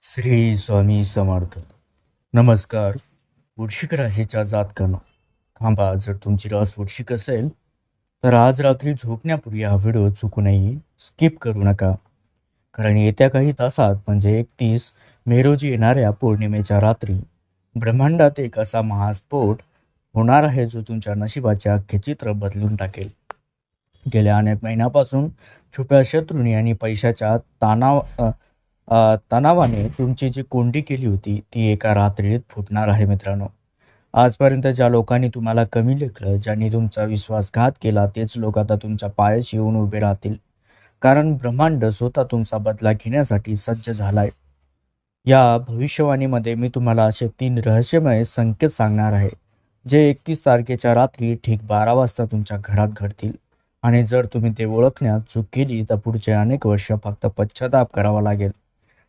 श्री स्वामी समर्थ. नमस्कार. वृश्चिक राशीच्या जातकांनो, थांबा, जर तुमची रास वृश्चिक असेल तर आज रात्री झोपण्यापूर्वी हा व्हिडिओ चुकूनही स्किप करू नका. कारण येत्या काही तासात म्हणजे 31 मे रोजी येणाऱ्या पौर्णिमेच्या रात्री ब्रह्मांडात एक असा महास्फोट होणार आहे जो तुमच्या नशिबाचे अख्खे चित्र बदलून टाकेल. गेल्या अनेक महिन्यापासून छुप्या शत्रूंनी आणि पैशाच्या तणावाने तुमची जी कोंडी केली होती ती एका रात्रीत फुटणार आहे मित्रांनो. आजपर्यंत ज्या लोकांनी तुम्हाला कमी लेखलं, ज्यांनी तुमचा विश्वासघात केला, तेच लोक आता तुमच्या पायाशी येऊन उभे राहतील. कारण ब्रह्मांड स्वतः तुमचा बदला घेण्यासाठी सज्ज झालाय. या भविष्यवाणीमध्ये मी तुम्हाला असे 3 रहस्यमय संकेत सांगणार आहे, जे 31 तारखेच्या रात्री ठीक 12 वाजता तुमच्या घरात घडतील. आणि जर तुम्ही ते ओळखण्यात चूक केली तर पुढचे अनेक वर्ष फक्त पश्चाताप करावा लागेल.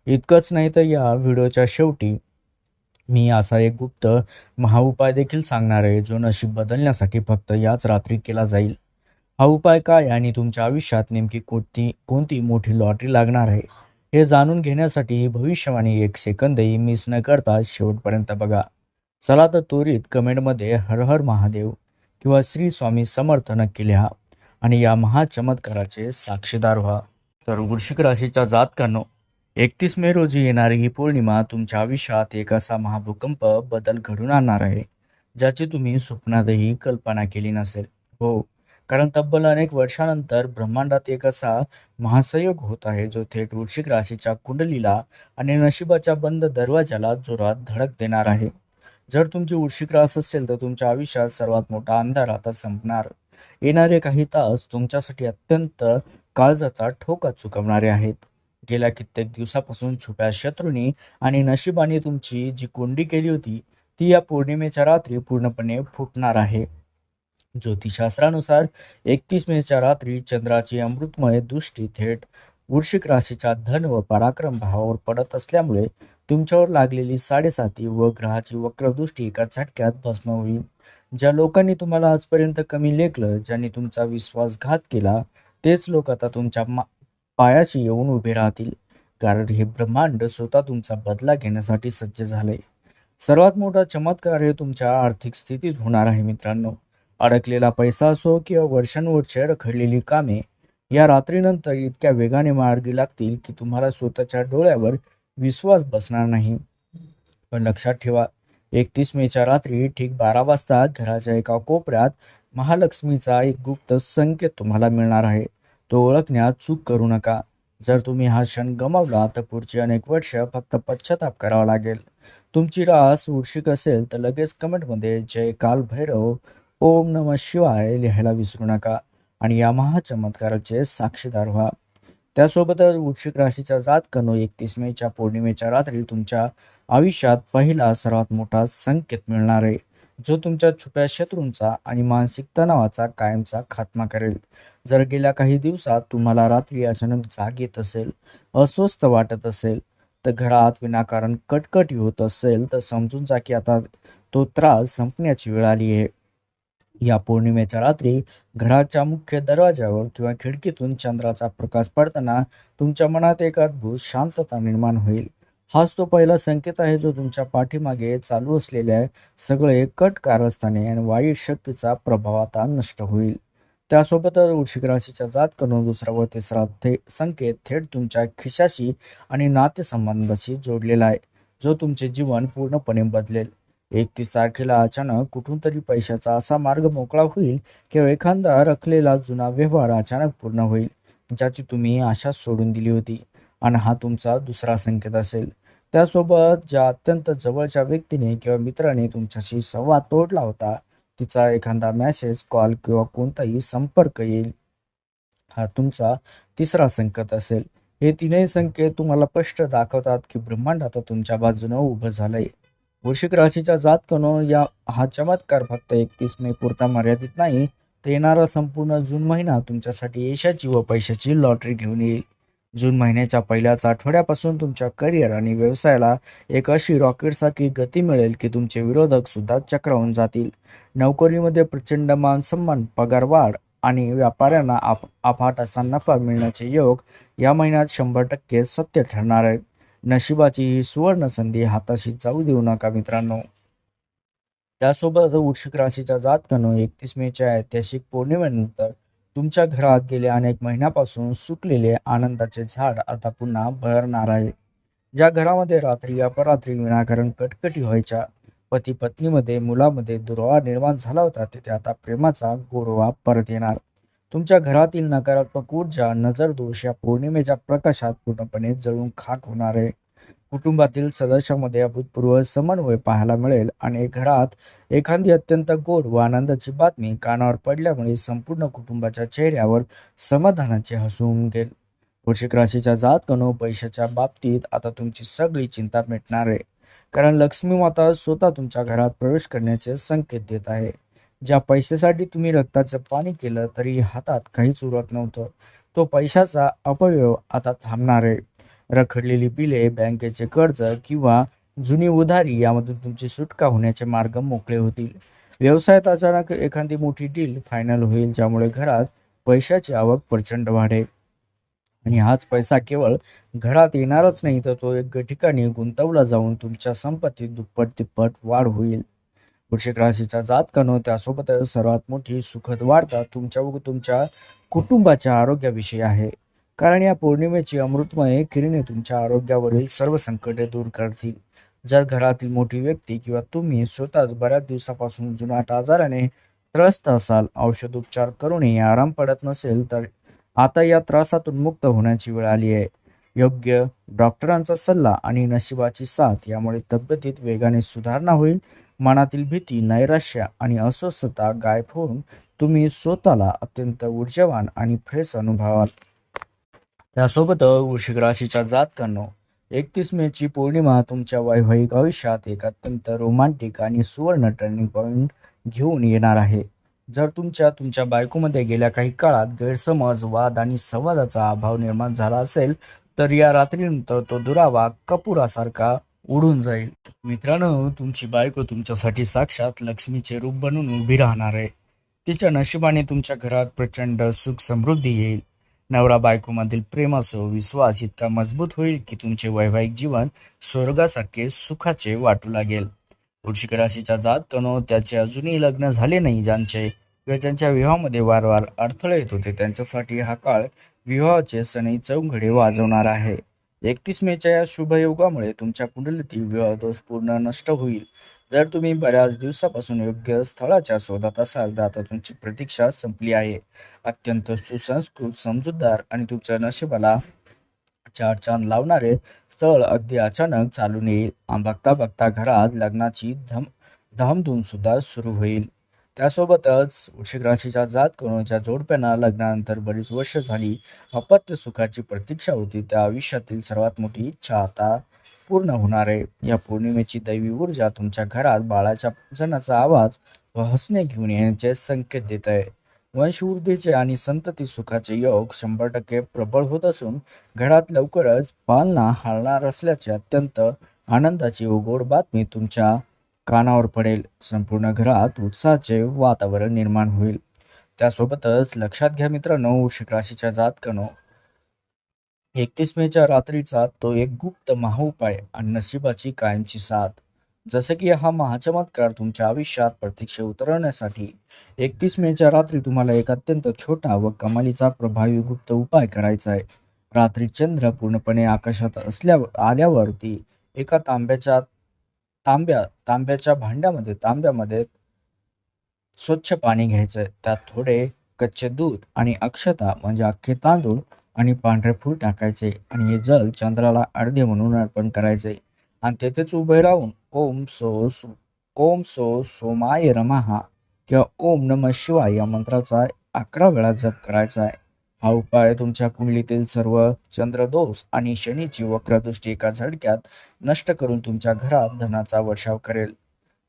इतकंच नाही तर या व्हिडिओच्या शेवटी मी असा एक गुप्त महाउपाय देखील सांगणार आहे, जो नशीब बदलण्यासाठी फक्त याच रात्री केला जाईल. हा उपाय काय आणि तुमच्या आयुष्यात नेमकी कोणती कोणती मोठी लॉटरी लागणार आहे हे जाणून घेण्यासाठी ही भविष्यवाणी 1 सेकंदही मिस न करता शेवटपर्यंत बघा. चला तर त्वरित कमेंटमध्ये हर हर महादेव किंवा श्री स्वामी समर्थ नक्की लिहा आणि या महाचमत्काराचे साक्षीदार व्हा. तर वृश्चिक राशीच्या जातकांनो, 31 मे रोजी येणारी ही पौर्णिमा तुमच्या आयुष्यात एक असा महाभूकंप बदल घडून आणणार आहे, ज्याची तुम्ही स्वप्नातही कल्पना केली नसेल. हो, कारण तब्बल अनेक वर्षानंतर ब्रह्मांडात एक असा महासंयोग होत आहे, जो थेट वृश्चिक राशीच्या कुंडलीला आणि नशिबाच्या बंद दरवाजाला जोरात धडक देणार आहे. जर तुमची वृश्चिक रास असेल तर तुमच्या आयुष्यात सर्वात मोठा अंधार आता संपणार. येणारे काही तास तुमच्यासाठी अत्यंत काळजाचा ठोका चुकवणारे आहेत. गेल्या कित्येक दिवसापासून छुप्या शत्रूंनी आणि नशिबाने तुमची जी कोंडी केली होती ती या पौर्णिमेच्या रात्री पूर्णपणे फुटणार आहे. ज्योतिषशास्त्रानुसार 31 मेच्या रात्री चंद्राची अमृतमय दृष्टी थेट वृश्चिक राशीच्या धन व पराक्रम भावावर पडत असल्यामुळे तुमच्यावर लागलेली साडेसाती व ग्रहाची वक्रदृष्टी एका झटक्यात भस्म होईल. ज्या लोकांनी तुम्हाला आजपर्यंत कमी लेखलं, ज्यांनी तुमचा विश्वासघात केला, तेच लोक आता तुमच्या पायाशी येऊन उभे राहतील. कारण हे ब्रह्मांड स्वतः तुमचा बदला घेण्यासाठी सज्ज झाले. सर्वात मोठा चमत्कार हे तुमच्या आर्थिक स्थितीत होणार आहे मित्रांनो. अडकलेला पैसा असो किंवा वर्षानुवर्षे रखडलेली कामे या रात्रीनंतर इतक्या वेगाने मार्गी लागतील की तुम्हाला स्वतःच्या डोळ्यावर विश्वास बसणार नाही. पण लक्षात ठेवा, 31 मेच्या रात्री ठीक 12 वाजता घराच्या एका कोपऱ्यात महालक्ष्मीचा एक गुप्त संकेत तुम्हाला मिळणार आहे. तो ओळखण्यात चूक करू नका. जर तुम्ही हा क्षण गमावला तर पुढची अनेक वर्ष फक्त पश्चाताप करावा लागेल. तुमची रास वृश्चिक असेल तर लगेच कमेंटमध्ये जय काल भैरव, ओम नमः शिवाय लिहायला विसरू नका आणि या महाचमत्काराचे साक्षीदार व्हा. त्यासोबतच वृश्चिक राशीच्या जातकांनो, 31 मेच्या पौर्णिमेच्या रात्री तुमच्या आयुष्यात पहिला सर्वात मोठा संकेत मिळणार आहे, जो तुमच्या छुप्या शत्रूंचा आणि मानसिक तणावाचा कायमचा खात्मा करेल. जर गेल्या काही दिवसात तुम्हाला रात्री अचानक जाग येत असेल, अस्वस्थ वाटत असेल, तर घरात विनाकारण कटकटी होत असेल, तर समजून जा की आता तो त्रास संपण्याची वेळ आली आहे. या पौर्णिमेच्या रात्री घराच्या मुख्य दरवाजावर किंवा खिडकीतून चंद्राचा प्रकाश पडताना तुमच्या मनात एक अद्भुत शांतता निर्माण होईल. हाच तो पहिला संकेत आहे, जो तुमच्या पाठीमागे चालू असलेल्या सगळे कट कारस्थाने आणि वाईट शक्तीचा प्रभाव आता नष्ट होईल. त्यासोबतच वृश्चिक राशीच्या जातकांनो, दुसरा व तिसरा संकेत थेट तुमच्या खिशाशी आणि नातेसंबंधाशी जोडलेला आहे, जो तुमचे जीवन पूर्णपणे बदलेल. 31 तारखेला अचानक कुठून तरी पैशाचा असा मार्ग मोकळा होईल किंवा एखादा रखलेला जुना व्यवहार अचानक पूर्ण होईल, ज्याची तुम्ही आशा सोडून दिली होती. आणि हा तुमचा दुसरा संकेत असेल. त्यासोबत ज्या अत्यंत जवळच्या व्यक्तीने किंवा मित्राने तुमच्याशी संवाद तोडला होता, तिचा एखादा मेसेज, कॉल किंवा कोणताही संपर्क येईल. हा तुमचा तिसरा संकेत असेल. हे तीनही संकेत तुम्हाला स्पष्ट दाखवतात की ब्रह्मांड आता तुमच्या बाजूने उभं झालंय. वृश्चिक राशीच्या जातकांनो, हा चमत्कार फक्त 31 मे पुरता मर्यादित नाही, तर येणारा संपूर्ण जून महिना तुमच्यासाठी यशाची व पैशाची लॉटरी घेऊन येईल. जून महिन्याच्या पहिल्याच आठवड्यापासून तुमच्या करिअर आणि व्यवसायाला एक अशी रॉकेटसारखी गती मिळेल की तुमचे विरोधक सुद्धा चक्रावून जातील. नोकरीमध्ये प्रचंड मान सन्मान, पगार वाढ आणि व्यापाऱ्यांना अफाट असा नफा मिळण्याचे योग या महिन्यात 100% सत्य ठरणार आहेत. नशिबाची ही सुवर्ण संधी हाताशी जाऊ देऊ नका मित्रांनो. त्यासोबत वृश्चिक राशीच्या जातकांनो 31 मेच्या ऐतिहासिक पौर्णिमेनंतर तुमच्या घरात गेल्या अनेक महिन्यापासून सुकलेले आनंदाचे झाड आता पुन्हा बहरणार आहे. ज्या घरामध्ये रात्री अपरात्री विनाकारण कटकटी व्हायच्या, पती पत्नीमध्ये मुलामध्ये दुरावा निर्माण झाला होता, तिथे आता प्रेमाचा गोडवा परत येणार. तुमच्या घरातील नकारात्मक ऊर्जा, नजर दोष या पौर्णिमेच्या प्रकाशात पूर्णपणे जळून खाक होणार आहे. कुटुंबातील सदस्यांमध्ये अभूतपूर्व समन्वय पाहायला मिळेल आणि घरात एखादी अत्यंत गोड व आनंदाची बातमी कानावर पडल्यामुळे संपूर्ण कुटुंबाच्या चेहऱ्यावर समाधानाचे हसू उमटेल. वृश्चिक राशीच्या जातकांनो, पैशाच्या बाबतीत आता तुमची सगळी चिंता मिटणार आहे, कारण लक्ष्मी माता स्वतः तुमच्या घरात प्रवेश करण्याचे संकेत देत आहे. ज्या पैशासाठी तुम्ही रक्ताचं पाणी केलं तरी हातात काहीच उरत नव्हतं, तो पैशाचा अपव्यय आता थांबणार आहे. रखडलेली बिले, बँकेचे कर्ज किंवा जुनी उधारी यामधून तुमची सुटका होण्याचे मार्ग मोकळे होतील. व्यवसायात अचानक एखादी मोठी डील फायनल होईल, ज्यामुळे घरात पैशाची आवक प्रचंड वाढेल. आणि हाच पैसा केवळ घरात येणारच नाही, तर तो एक ठिकाणी गुंतवला जाऊन तुमच्या संपत्तीत दुप्पट तिप्पट वाढ होईल. वृश्चिक राशीच्या जातकांनो, त्यासोबतच सर्वात मोठी सुखद वार्ता तुमच्या व तुमच्या कुटुंबाच्या आरोग्याविषयी आहे. कारण या पौर्णिमेची अमृतमय किरणे तुमच्या आरोग्यावरील सर्व संकटे दूर करतील. जर घरातील मोठी व्यक्ती किंवा तुम्ही स्वतःच बऱ्याच दिवसापासून जुनाट आजाराने त्रस्त असाल, औषधोपचार करूनही आराम पडत नसेल, तर आता या त्रासातून मुक्त होण्याची वेळ आली आहे. योग्य डॉक्टरांचा सल्ला आणि नशिबाची साथ यामुळे तब्येतीत वेगाने सुधारणा होईल. मनातील भीती, नैराश्य आणि अस्वस्थता गायब होऊन तुम्ही स्वतःला अत्यंत ऊर्जावान आणि फ्रेश अनुभवाल. त्यासोबत वृश्चिक राशीच्या जातकांनो, 31 मेची पौर्णिमा तुमच्या वैवाहिक आयुष्यात एक अत्यंत रोमांटिक आणि सुवर्ण टर्निंग पॉइंट घेऊन येणार आहे. जर तुमच्या बायकोमध्ये गेल्या काही काळात गैरसमज, वाद आणि संवादाचा अभाव निर्माण झाला असेल, तर या रात्रीनंतर तो दुरावा कपुरासारखा उडून जाईल. मित्रांनो, तुमची बायको तुमच्यासाठी साक्षात लक्ष्मीचे रूप बनून उभी राहणार आहे. तिच्या नशिबाने तुमच्या घरात प्रचंड सुख समृद्धी येईल. नवरा बायकोमधील प्रेमाचा विश्वास इतका मजबूत होईल की तुमचे वैवाहिक जीवन स्वर्गासारखे सुखाचे वाटू लागेल. वृश्चिक राशीच्या जातकांनो, त्याचे अजूनही लग्न झाले नाही, ज्यांच्या विवाहामध्ये वारंवार अडथळे येत होते, त्यांच्यासाठी हा काळ विवाहाचे सनई चौघडे वाजवणार आहे. 31 मेच्या या शुभयोगामुळे तुमच्या कुंडलीतील विवाह दोष पूर्ण नष्ट होईल. जर तुम्ही बऱ्याच दिवसापासून योग्य स्थळाच्या शोधात असाल, तर आता तुमची प्रतीक्षा संपली आहे. अत्यंत सुसंस्कृत, समजूतदार आणि तुमच्या नशिबाला चार चांद लावणारे स्थळ अगदी अचानक चालून येईल. बघता बघता घरात लग्नाची धामधूम सुद्धा सुरू होईल. त्यासोबतच वृश्चिक राशीच्या जातकांच्या जोडप्यांना लग्नानंतर बरीच वर्ष झाली अपत्य सुखाची प्रतीक्षा होती, त्या आयुष्यातील सर्वात मोठी इच्छा आता पूर्ण होणार आहे. या पौर्णिमेची दैवी ऊर्जा तुमच्या घरात बाळाच्या जनाचा आवाज व हसणे घेऊन येण्याचे संकेत देत आहे. वंशवृद्धीचे आणि संतती सुखाचे योग 100% प्रबळ होत असून घरात लवकरच पालना हलणार असल्याची अत्यंत आनंदाची व गोड बातमी तुमच्या कानावर पडेल. संपूर्ण घरात उत्साहाचे वातावरण निर्माण होईल. त्यासोबतच लक्षात घ्या मित्रांनो, वृश्चिक राशीच्या जातकांनो, 31 मेच्या रात्रीचा तो एक गुप्त महाउपाय आणि नशिबाची कायमची साथ. जसं की हा महाचमत्कार तुमच्या आयुष्यात प्रत्यक्ष उतरवण्यासाठी 31 मेच्या रात्री तुम्हाला एक अत्यंत छोटा व कमालीचा प्रभावी गुप्त उपाय करायचा आहे. रात्री चंद्र पूर्णपणे आकाशात आल्यावरती एका तांब्याच्या तांब्यामध्ये स्वच्छ पाणी घ्यायचं. त्यात थोडे कच्चे दूध आणि अक्षता म्हणजे अख्खे तांदूळ आणि पांढरे फूल टाकायचे आणि हे जल चंद्राला अर्धे म्हणून अर्पण करायचे आणि तेथेच उभे राहून ओम सो सोमाय रमाहा किंवा ओम नमः शिवाय या मंत्राचा 11 वेळा जप करायचा आहे. हा उपाय तुमच्या कुंडलीतील सर्व चंद्रदोष आणि शनीची वक्रदृष्टी एका झटक्यात नष्ट करून तुमच्या घरात धनाचा वर्षाव करेल.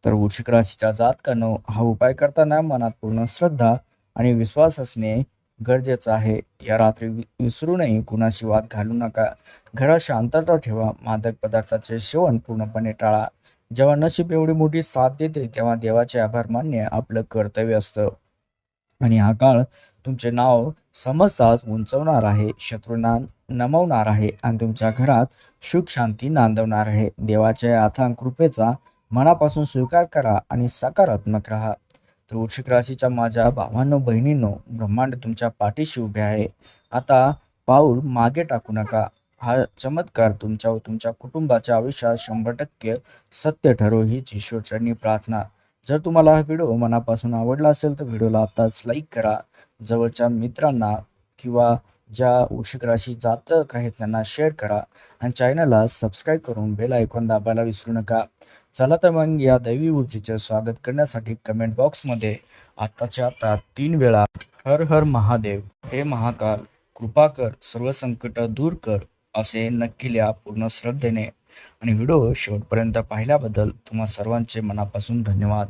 तर वृश्चिक राशीच्या जातकांनो, हा उपाय करताना मनात पूर्ण श्रद्धा आणि विश्वास असणे गरजेचं आहे. या रात्री विसरूनही कुणाशी वाद घालू नका. घरात शांतता ठेवा. मादक पदार्थाचे सेवन पूर्णपणे टाळा. जेव्हा नशीब एवढी मोठी साथ देते, तेव्हा देवाचे आभार मानणे आपलं कर्तव्य असतं. आणि हा काळ तुमचे नाव समजताच उंचवणार आहे. शत्रूंना नमवणार आहे आणि तुमच्या घरात सुख शांती नांदवणार आहे. देवाच्या या अथांग कृपेचा मनापासून स्वीकार करा आणि सकारात्मक राहा. तर वृश्चिक राशीच्या माझ्या भावांनो बहिणींनो, ब्रह्मांड तुमच्या पाठीशी उभे आहे. आता पाऊल मागे टाकू नका. हा चमत्कार तुमच्या व तुमच्या कुटुंबाच्या आयुष्यात 100% सत्य ठरो हीच ईश्वरचरणी प्रार्थना. जर तुम्हाला हा व्हिडिओ मनापासून आवडला असेल तर व्हिडिओला आताच लाईक करा. जवळच्या मित्रांना किंवा ज्या वृश्चिक राशी जातक आहेत त्यांना शेअर करा आणि चॅनलला सबस्क्राईब करून बेल आयकॉन दाबायला विसरू नका. चला तर मग या दैवी ऊर्जेचे स्वागत करण्यासाठी कमेंट बॉक्समध्ये आत्ताच्या आता 3 वेळा हर हर महादेव, हे महाकाल कृपा कर, सर्व संकट दूर कर असे नक्की लिहा पूर्ण श्रद्धेने. आणि व्हिडिओ शेवटपर्यंत पाहिल्याबद्दल तुम्हा सर्वांचे मनापासून धन्यवाद.